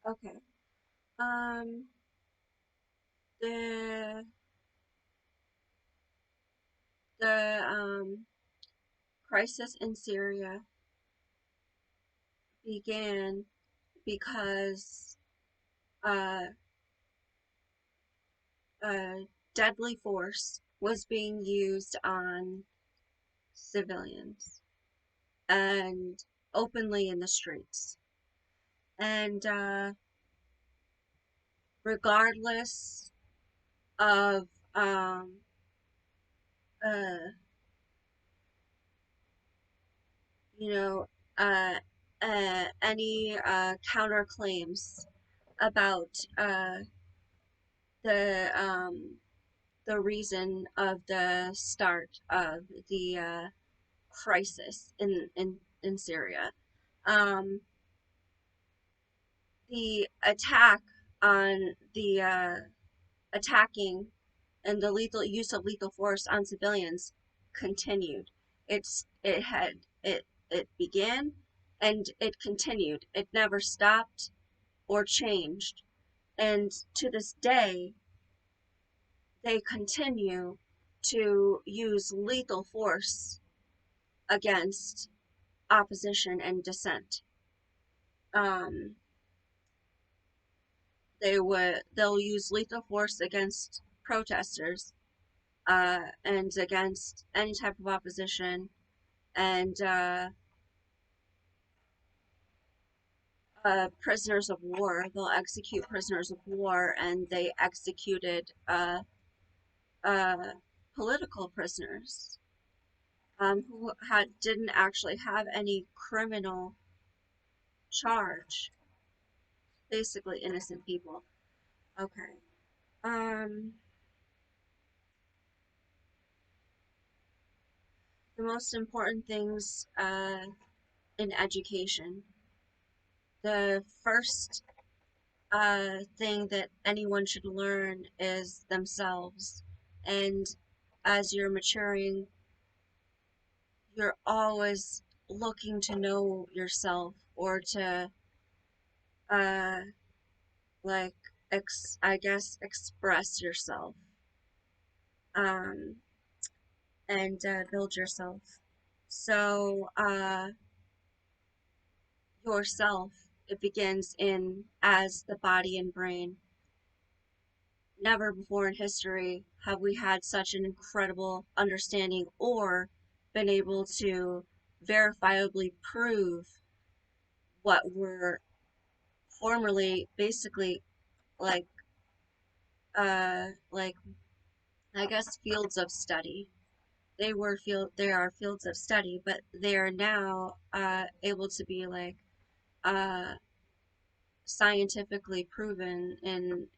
Okay. Um, the the crisis in Syria began because uh, a deadly force was being used on civilians and openly in the streets. And regardless of um, uh, you know, uh, any counterclaims about the um, the reason of the start of the crisis in Syria. Um, the attack on the attacking and the lethal use of lethal force on civilians continued. It began and it continued. It never stopped or changed. And to this day, they continue to use lethal force against opposition and dissent. Um, they'll use lethal force against protesters and against any type of opposition and prisoners of war. They'll execute prisoners of war, and they executed uh, political prisoners who didn't actually have any criminal charge. Basically, innocent people. Okay. Um, the most important things in education. The first thing that anyone should learn is themselves. And as you're maturing, you're always looking to know yourself or to, uh, like, I guess, express yourself um, and build yourself. So, yourself, it begins in as the body and brain. Never before in history have we had such an incredible understanding or been able to verifiably prove what were formerly basically like like I guess fields of study. They are fields of study, but they are now able to be like uh scientifically proven in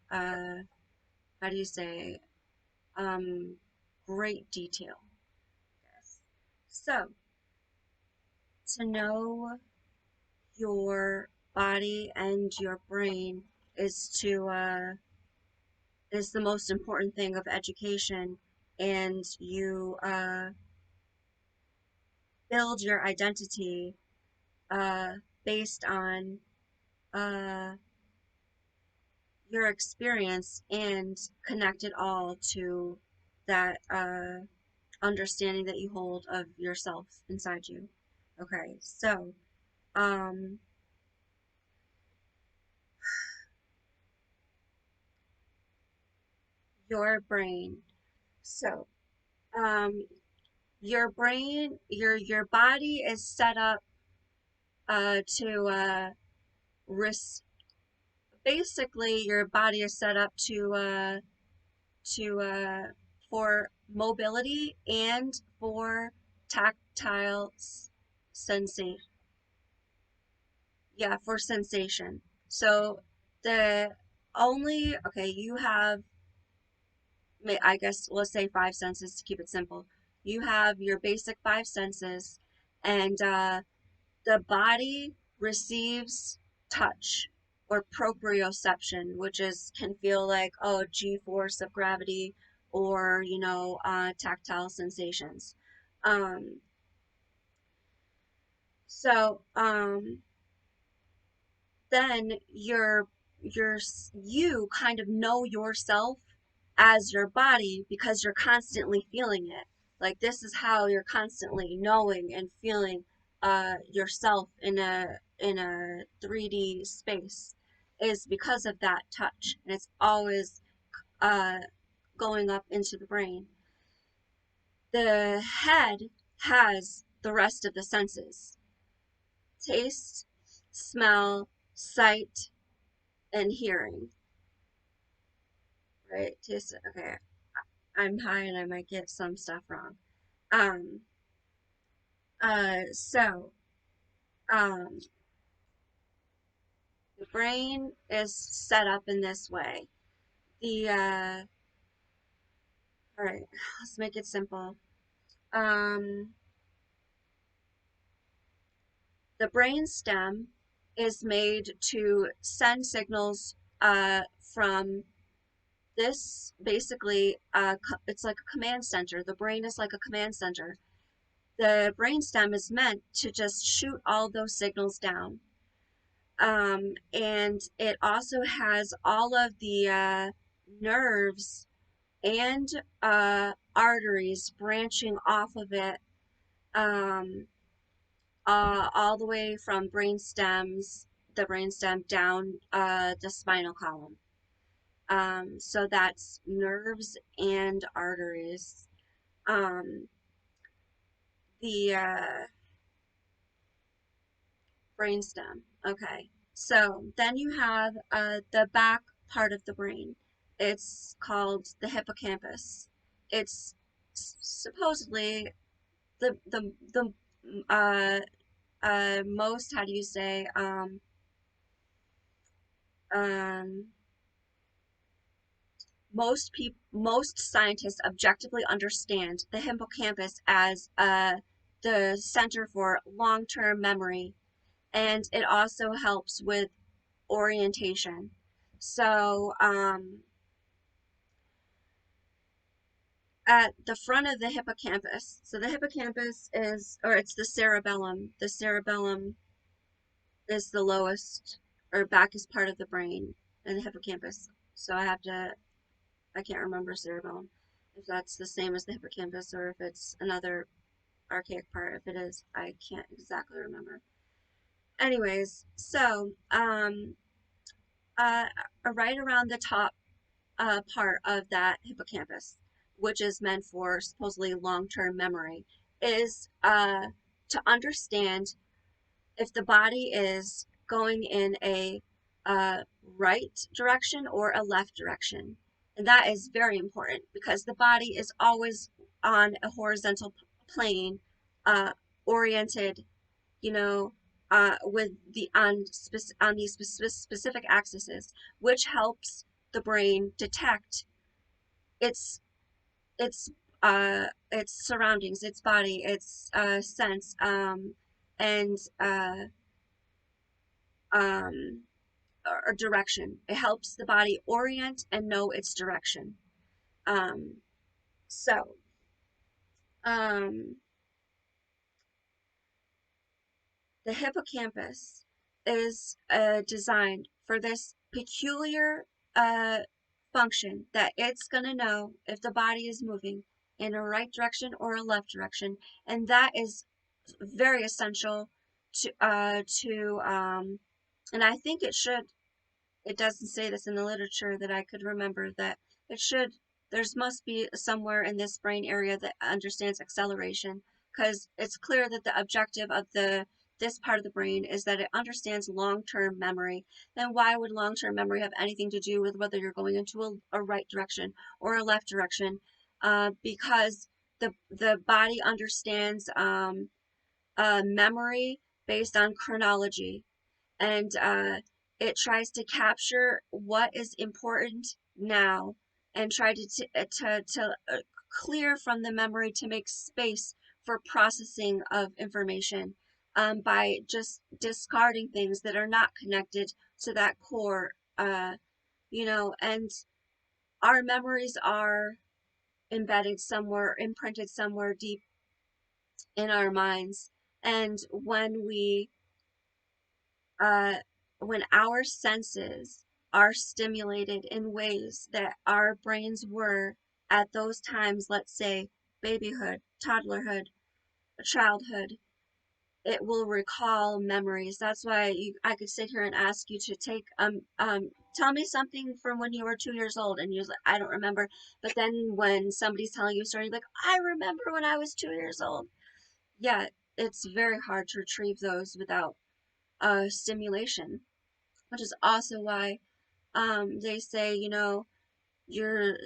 how do you say um great detail. Yes. So, to know your body and your brain is to is the most important thing of education, and you build your identity uh, based on uh, your experience and connect it all to that understanding that you hold of yourself inside you. Okay, so um, your brain. So um, your brain, your body is set up to risk. Basically, your body is set up to for mobility and for tactile sensation. Yeah, for sensation. So the only okay, you have I guess let's say five senses to keep it simple. You have your basic five senses, and the body receives touch or proprioception, which is can feel like oh G force of gravity or tactile sensations. Um, so then you kind of know yourself as your body because you're constantly feeling it. Like this is how you're constantly knowing and feeling yourself in a 3D space, is because of that touch, and it's always uh, going up into the brain. The head has the rest of the senses: taste, smell, sight, and hearing. Right? Taste. Okay, I'm high and I might get some stuff wrong. Um. So. Um. The brain is set up in this way. The. All right. Let's make it simple. Um. The brain stem is made to send signals from this, basically it's like a command center. The brain is like a command center. The brainstem is meant to just shoot all those signals down. And it also has all of the nerves and arteries branching off of it, um, all the way from the brainstem down the spinal column. So that's nerves and arteries. Um, the brainstem. Okay. So then you have the back part of the brain. It's called the hippocampus. It's supposedly the uh, most, how do you say, um, most scientists objectively understand the hippocampus as the center for long-term memory, and it also helps with orientation. So at the front of the hippocampus, so the hippocampus is, or it's the cerebellum. The cerebellum is the lowest or backest part of the brain, and the hippocampus. So I can't remember cerebellum, if that's the same as the hippocampus or if it's another archaic part. If it is, I can't exactly remember. Anyways, so uh, right around the top part of that hippocampus, which is meant for supposedly long-term memory, is to understand if the body is going in a right direction or a left direction. And that is very important because the body is always on a horizontal plane, uh, oriented, you know, with the on these specific axes, which helps the brain detect its its its surroundings, its body, its sense, and um, or direction. It helps the body orient and know its direction. Um, so, um, the hippocampus is designed for this peculiar uh, function that it's going to know if the body is moving in a right direction or a left direction, and that is very essential to and I think it doesn't say this in the literature that I could remember, that it should, there's must be somewhere in this brain area that understands acceleration, because it's clear that the objective of this part of the brain is that it understands long-term memory. Then why would long-term memory have anything to do with whether you're going into a right direction or a left direction? Because the body understands memory based on chronology, and it tries to capture what is important now and try to clear from the memory to make space for processing of information, by just discarding things that are not connected to that core, and our memories are embedded somewhere, imprinted somewhere deep in our minds, and uh, when our senses are stimulated in ways that our brains were at those times, let's say babyhood, toddlerhood, childhood, it will recall memories. That's why I could sit here and ask you to take tell me something from when you were 2 years old, and you're like, I don't remember. But then when somebody's telling you a story, you're like, I remember when I was 2 years old. Yeah, it's very hard to retrieve those without stimulation, which is also why they say, you're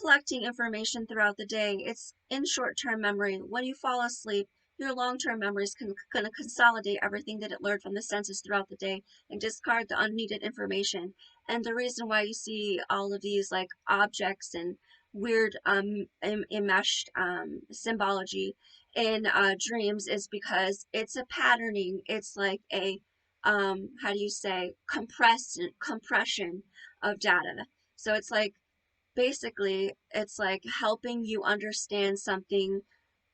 collecting information throughout the day. It's in short-term memory. When you fall asleep, your long-term memory is going to consolidate everything that it learned from the senses throughout the day and discard the unneeded information. And the reason why you see all of these like objects and weird enmeshed symbology in dreams is because it's a patterning. It's like a how do you say, compression of data. So it's like basically it's like helping you understand something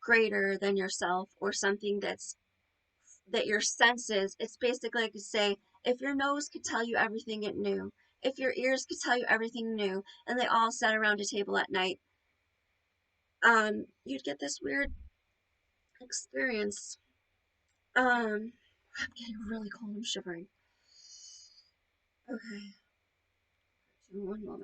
greater than yourself, or something that your senses. It's basically like you say, if your nose could tell you everything it knew, if your ears could tell you everything new, and they all sat around a table at night, you'd get this weird experience. I'm getting really cold. I'm shivering. Okay, one moment.